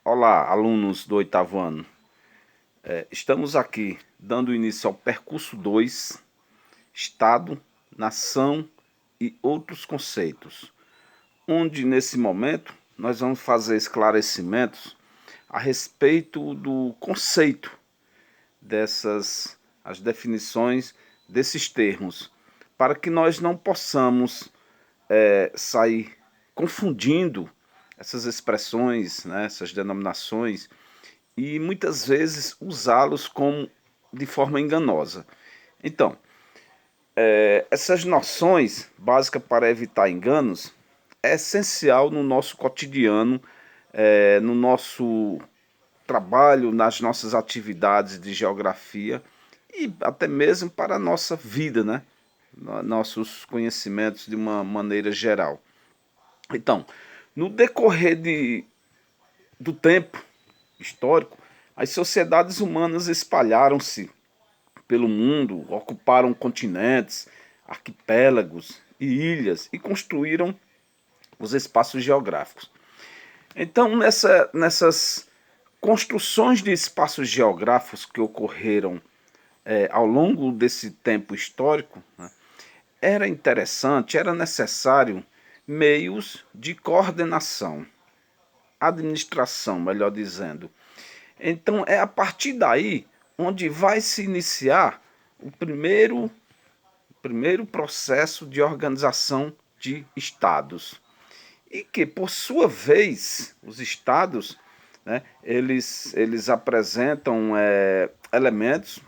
Olá, alunos do oitavo ano. Estamos aqui dando início ao percurso 2, Estado, Nação e outros conceitos, onde nesse momento nós vamos fazer esclarecimentos a respeito do conceito as definições desses termos, para que nós não possamos sair confundindo essas expressões, né, essas denominações, e muitas vezes usá-los como de forma enganosa. Então, essas noções básicas para evitar enganos é essencial no nosso cotidiano, no nosso trabalho, nas nossas atividades de geografia e até mesmo para a nossa vida, né? Nossos conhecimentos de uma maneira geral. Então, no decorrer do tempo histórico, as sociedades humanas espalharam-se pelo mundo, ocuparam continentes, arquipélagos e ilhas e construíram os espaços geográficos. Então, nessas construções de espaços geográficos que ocorreram ao longo desse tempo histórico, né, era interessante, era necessário meios de coordenação, administração, melhor dizendo. Então é a partir daí onde vai se iniciar o primeiro processo de organização de estados. E que, por sua vez, os estados, né, eles apresentam elementos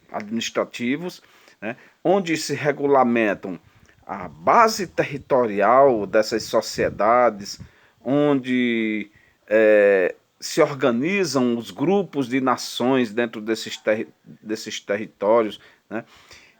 administrativos, né, onde se regulamentam a base territorial dessas sociedades, onde se organizam os grupos de nações dentro desses territórios, né?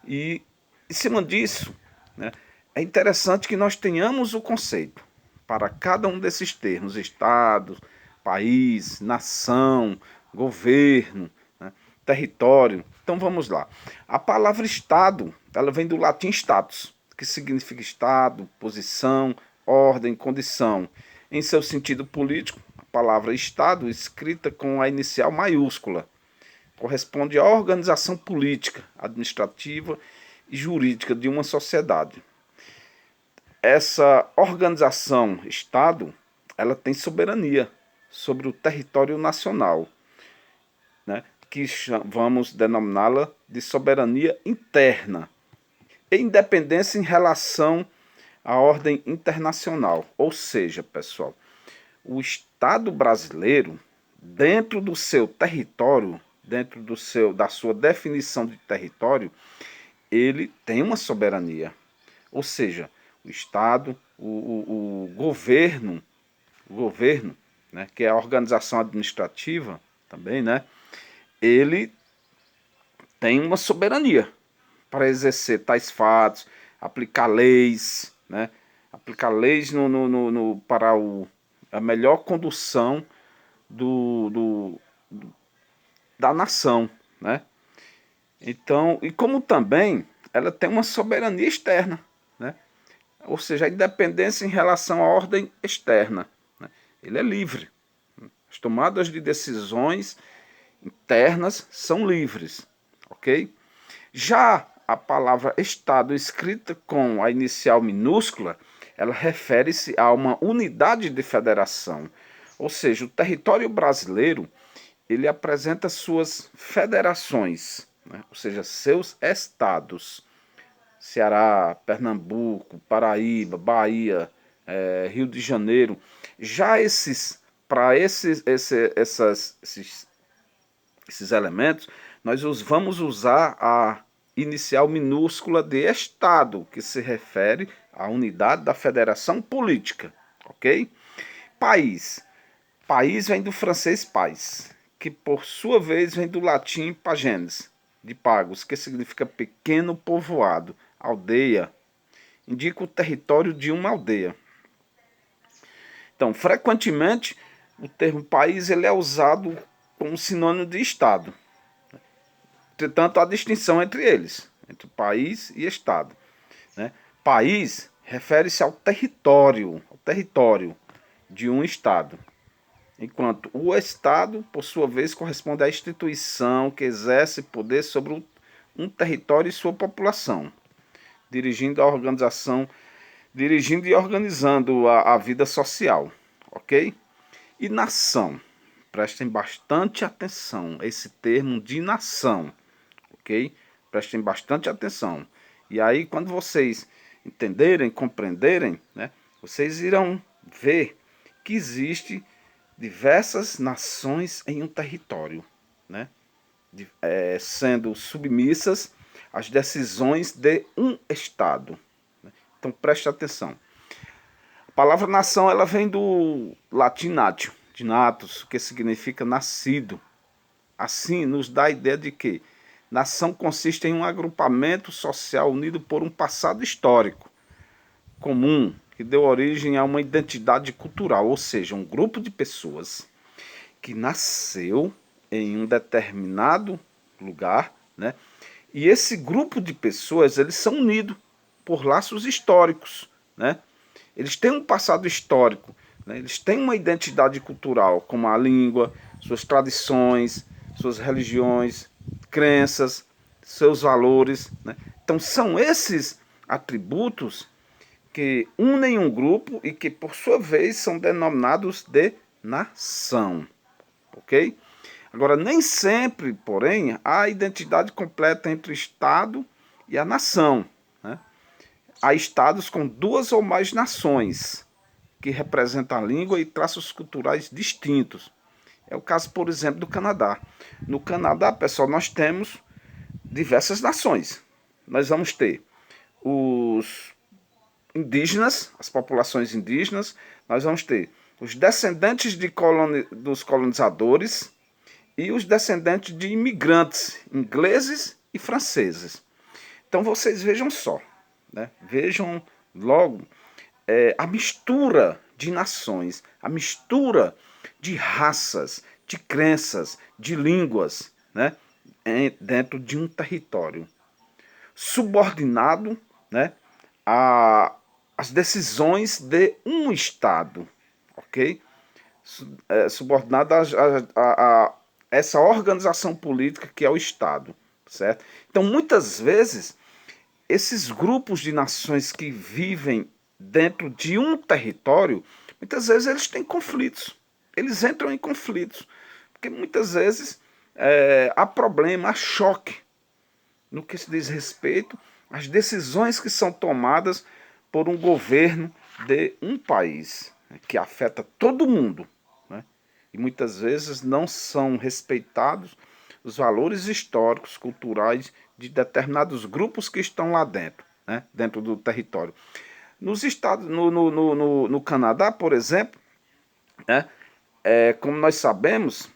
E em cima disso, né, é interessante que nós tenhamos o conceito para cada um desses termos: Estado, país, nação, governo, né, território. Então vamos lá. A palavra Estado, ela vem do latim status, que significa estado, posição, ordem, condição. Em seu sentido político, a palavra Estado, escrita com a inicial maiúscula, corresponde à organização política, administrativa e jurídica de uma sociedade. Essa organização, Estado, ela tem soberania sobre o território nacional, né, que vamos denominá-la de soberania interna, e independência em relação à ordem internacional. Ou seja, pessoal, o Estado brasileiro, dentro do seu território, da sua definição de território, ele tem uma soberania. Ou seja, o Estado, o governo, né, que é a organização administrativa também, né, ele tem uma soberania para exercer tais fatos, aplicar leis, né, aplicar leis para a melhor condução da nação, né? Então, e como também ela tem uma soberania externa, né? Ou seja, a independência em relação à ordem externa, né? Ele é livre. As tomadas de decisões internas são livres, ok? Já a palavra Estado escrita com a inicial minúscula, ela refere-se a uma unidade de federação, ou seja, o território brasileiro ele apresenta suas federações, né? Ou seja, seus estados. Ceará, Pernambuco, Paraíba, Bahia, Rio de Janeiro. Já para esses elementos, nós vamos usar a inicial minúscula de Estado, que se refere à unidade da federação política, ok? País. País vem do francês pais, que por sua vez vem do latim pagenes, de pagos, que significa pequeno povoado, aldeia, indica o território de uma aldeia. Então, frequentemente, o termo país ele é usado como sinônimo de estado. Entretanto, há distinção entre eles, entre país e estado, né? País refere-se ao território de um estado. enquanto o Estado, por sua vez, corresponde à instituição que exerce poder sobre um território e sua população, dirigindo a organização, dirigindo e organizando a vida social, ok? E nação, prestem bastante atenção a esse termo de nação, ok? Prestem bastante atenção. E aí, quando vocês entenderem, compreenderem, né, vocês irão ver que existe diversas nações em um território, né, sendo submissas às decisões de um Estado. Né? Então preste atenção. A palavra nação ela vem do latim natio, de natus, que significa nascido. Assim, nos dá a ideia de que nação consiste em um agrupamento social unido por um passado histórico comum que deu origem a uma identidade cultural, ou seja, um grupo de pessoas que nasceu em um determinado lugar, né? E esse grupo de pessoas, eles são unidos por laços históricos, né? Eles têm um passado histórico, né? Eles têm uma identidade cultural, como a língua, suas tradições, suas religiões, crenças, seus valores, né? Então são esses atributos que unem um grupo e que, por sua vez, são denominados de nação, ok? Agora, nem sempre, porém, há identidade completa entre o Estado e a nação. Né? Há estados com duas ou mais nações, que representam a língua e traços culturais distintos. É o caso, por exemplo, do Canadá. No Canadá, pessoal, nós temos diversas nações. Nós vamos ter os indígenas, as populações indígenas, nós vamos ter os descendentes dos colonizadores e os descendentes de imigrantes ingleses e franceses. Então vocês vejam só, né? Vejam logo a mistura de nações, a mistura de raças, de crenças, de línguas, né? Dentro de um território subordinado, né? As decisões de um Estado, ok? Subordinado a essa organização política que é o Estado, certo? Então, muitas vezes, esses grupos de nações que vivem dentro de um território, muitas vezes eles têm conflitos, eles entram em conflitos, porque muitas vezes há problema, há choque no que se diz respeito às decisões que são tomadas por um governo de um país, né, que afeta todo mundo, né? E muitas vezes não são respeitados os valores históricos, culturais de determinados grupos que estão lá dentro, né, dentro do território. Nos estados, no Canadá, por exemplo, né, como nós sabemos,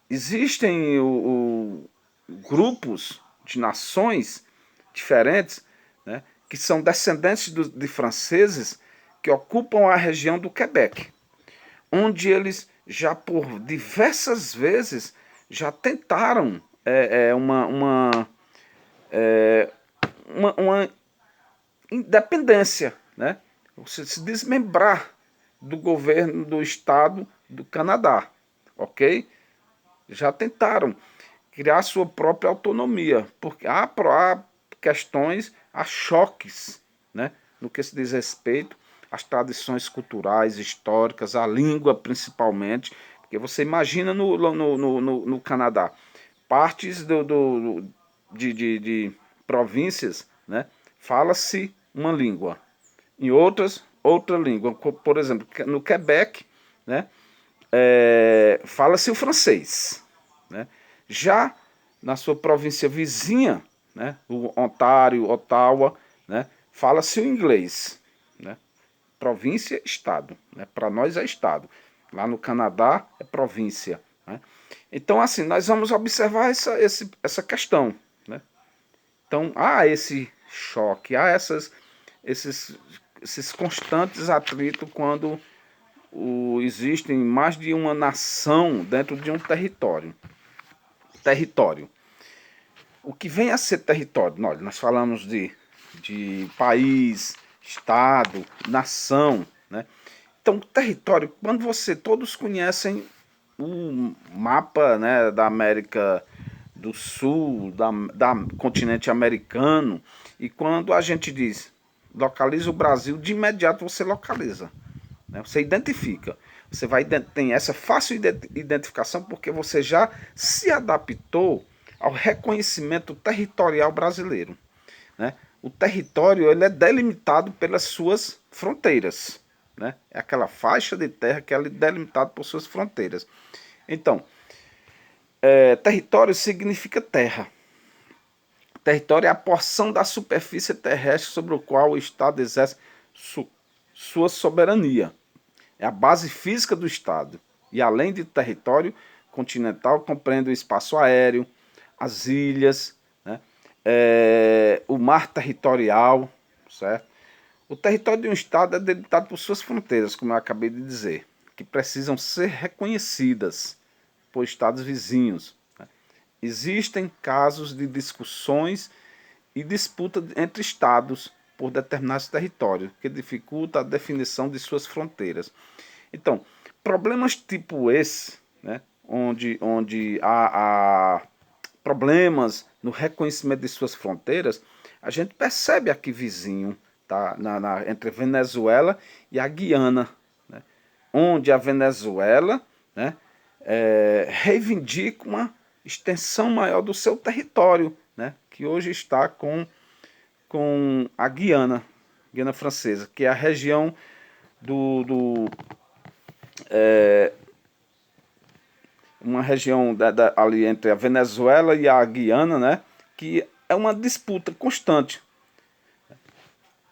existem grupos de nações diferentes, né, que são descendentes de franceses que ocupam a região do Quebec, onde eles já por diversas vezes já tentaram uma independência, né? Você se desmembrar do governo do estado do Canadá, ok? Já tentaram criar sua própria autonomia, porque há questões, há choques, né, no que se diz respeito às tradições culturais, históricas, à língua principalmente, porque você imagina no Canadá, partes de províncias, né, fala-se uma língua, em outras, outra língua. Por exemplo, no Quebec, né, fala-se o francês. Né? Já na sua província vizinha, né, o Ontário, Ottawa, né, fala-se o inglês. Né? Província, estado. Né? Para nós é estado. Lá no Canadá é província. Né? Então, assim, nós vamos observar essa questão. Né? Então, há esse choque, há esses constantes atritos quando existem mais de uma nação dentro de um território. Território. O que vem a ser território? Nós falamos de país, estado, nação, né? Então, território, quando todos conhecem o mapa, né, da América do Sul, da continente americano, e quando a gente diz localiza o Brasil, de imediato você localiza, né? Você identifica. Você tem essa fácil identificação porque você já se adaptou ao reconhecimento territorial brasileiro, né? O território ele é delimitado pelas suas fronteiras, né? É aquela faixa de terra que é delimitada por suas fronteiras. Então, território significa terra. Território é a porção da superfície terrestre sobre o qual o Estado exerce sua soberania. É a base física do Estado. E além de território continental, compreende o espaço aéreo, as ilhas, né? O mar territorial, certo? O território de um Estado é delimitado por suas fronteiras, como eu acabei de dizer, que precisam ser reconhecidas por Estados vizinhos. Né? Existem casos de discussões e disputa entre Estados por determinados territórios, que dificulta a definição de suas fronteiras. Então, problemas tipo esse, né, onde há problemas no reconhecimento de suas fronteiras, a gente percebe aqui vizinho, tá, entre a Venezuela e a Guiana, né, onde a Venezuela, né, reivindica uma extensão maior do seu território, né, que hoje está com a Guiana Francesa, que é a região uma região ali entre a Venezuela e a Guiana, né, que é uma disputa constante.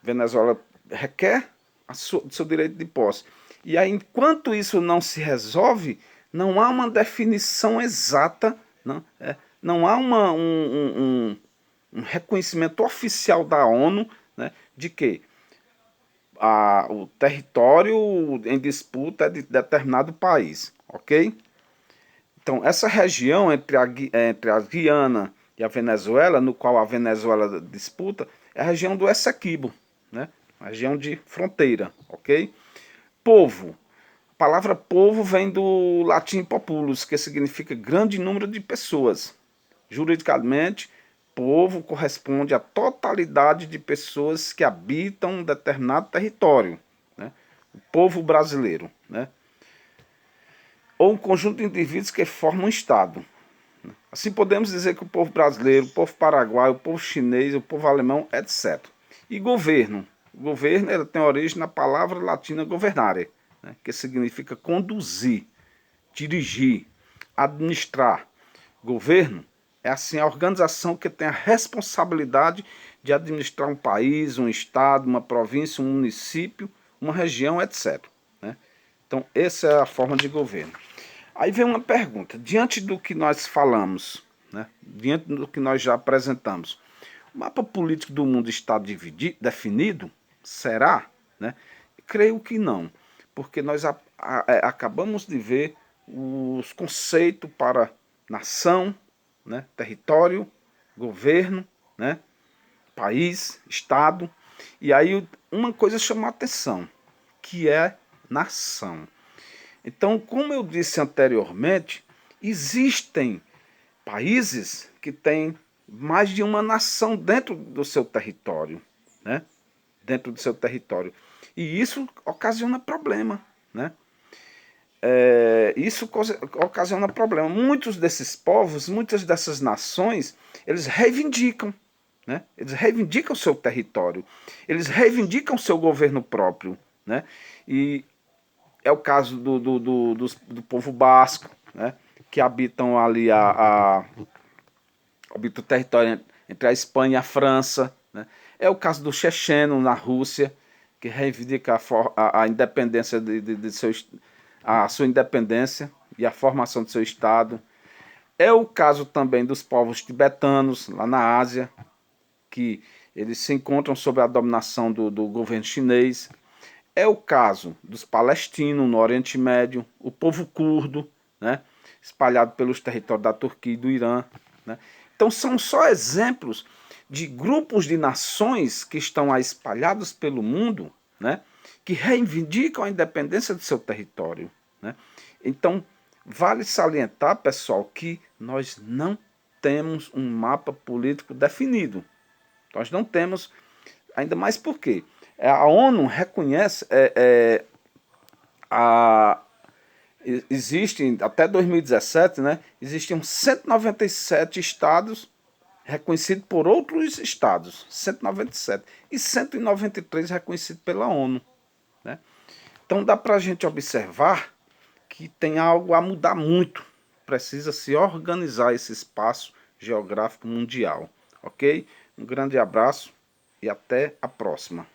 Venezuela requer seu direito de posse. E aí, enquanto isso não se resolve, não há uma definição exata, não há um reconhecimento oficial da ONU, né, de que o território em disputa é de determinado país, ok? Então, essa região entre a Guiana e a Venezuela, no qual a Venezuela disputa, é a região do Essequibo, né? A região de fronteira, ok? Povo. A palavra povo vem do latim populus, que significa grande número de pessoas. Juridicamente, povo corresponde à totalidade de pessoas que habitam um determinado território, né? O povo brasileiro, né? Ou um conjunto de indivíduos que formam um Estado. Assim podemos dizer que o povo brasileiro, o povo paraguaio, o povo chinês, o povo alemão, etc. E governo. O governo ele tem origem na palavra latina governare, né, que significa conduzir, dirigir, administrar. Governo é assim a organização que tem a responsabilidade de administrar um país, um estado, uma província, um município, uma região, etc. Né? Então, essa é a forma de governo. Aí vem uma pergunta, diante do que nós falamos, né, diante do que nós já apresentamos, o mapa político do mundo está definido? Será? Né? Creio que não, porque nós acabamos de ver os conceitos para nação, né, território, governo, né, país, estado, e aí uma coisa chamou a atenção, que é nação. Então, como eu disse anteriormente, existem países que têm mais de uma nação dentro do seu território, né? Dentro do seu território. E isso ocasiona problema, né? Isso ocasiona problema. Muitos desses povos, muitas dessas nações, eles reivindicam, né? Eles reivindicam o seu território, eles reivindicam o seu governo próprio, né? E é o caso do povo basco, né, que habitam ali habita o território entre a Espanha e a França. Né. É o caso do checheno na Rússia, que reivindica a independência a sua independência e a formação do seu Estado. É o caso também dos povos tibetanos, lá na Ásia, que eles se encontram sob a dominação do governo chinês. É o caso dos palestinos no Oriente Médio, o povo curdo, né, espalhado pelos territórios da Turquia e do Irã. Né. Então são só exemplos de grupos de nações que estão aí espalhados pelo mundo, né, que reivindicam a independência do seu território, né? Então, vale salientar, pessoal, que nós não temos um mapa político definido. Nós não temos, ainda mais porque a ONU reconhece, existem, até 2017, né, existiam 197 estados reconhecidos por outros estados, 197, e 193 reconhecidos pela ONU. Né? Então dá para a gente observar que tem algo a mudar muito. Precisa se organizar esse espaço geográfico mundial. Ok? Um grande abraço e até a próxima.